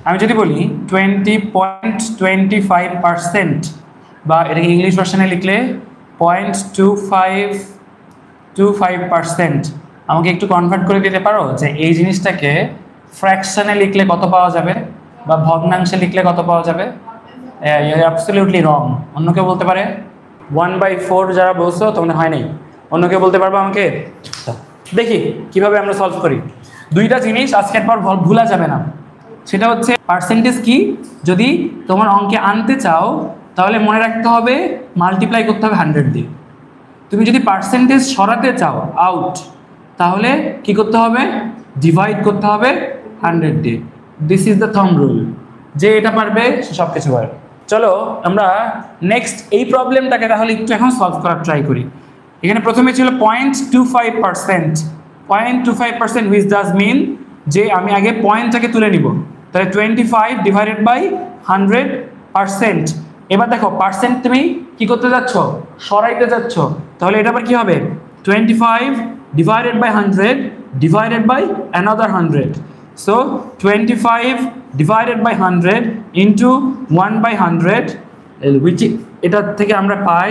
আমি যদি বলি 20.25%, বা এটাকে ইংলিশ ভার্সনে লিখলে 0.2525%, আমাকে একটু কনভার্ট করে দিতে পারো যে এই জিনিসটাকে ফ্র্যাকশনে লিখলে কত পাওয়া যাবে, বা ভগ্নাংশে লিখলে কত পাওয়া যাবে? অ্যাবসলিউটলি রং। অন্য কেউ বলতে পারে? 1/4 যারা বলছো তোমরা হয় নাই, অন্য কেউ বলতে পারবো আমাকে? দেখি কিভাবে আমরা সলভ করি। দুইটা জিনিস আজকের পর ভুলা যাবে না, সেটা হচ্ছে পার্সেন্টেজ কি যদি তোমার অঙ্কে আনতে চাও তাহলে মনে রাখতে হবে মাল্টিপ্লাই করতে হবে 100 দিয়ে। তুমি যদি পার্সেন্টেজ সরাতে চাও আউট, তাহলে কি করতে হবে? ডিভাইড করতে হবে 100 দিয়ে। This is the thumb rule, যে এটা পারবে সে সব কিছু পারবে। চলো আমরা নেক্সট এই প্রবলেমটাকে তাহলে একটু এখন সলভ করার ট্রাই করি। এখানে প্রথমে ছিল 0.25%, 0.25%, হুইচ ডাজ মিন যে আমি আগে পয়েন্টটাকে তুলে নিব, তাহলে 25 ডিভাইডেড বাই 100%। এবার দেখো পার্সেন্ট তুমি কি করতে যাচ্ছ? সরাইতে যাচ্ছ, তাহলে এটা আবার কি হবে? 25 divided by 100 divided by another 100। So 25 divided by 100 into 1/100, which এটা থেকে আমরা পাই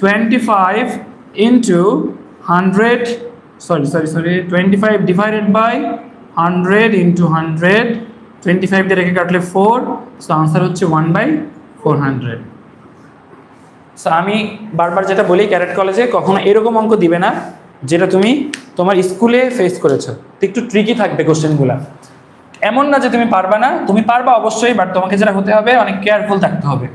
25 into 100, sorry 25 divided by 100 into 100, 25 দিয়ে রেখে কাটলে 4, সো আনসার হচ্ছে 1/400। সো আমি বারবার যেটা বলি, ক্যারেট কলেজে কখনো এরকম অঙ্ক দিবে না যেটা তুমি তোমার স্কুলে ফেস করেছো। একটু ট্রিকি থাকবে কোশ্চেনগুলো, এমন না যে তুমি পারবা না, তুমি পারবা অবশ্যই, বাট তোমাকে যেটা হতে হবে অনেক কেয়ারফুল থাকতে হবে।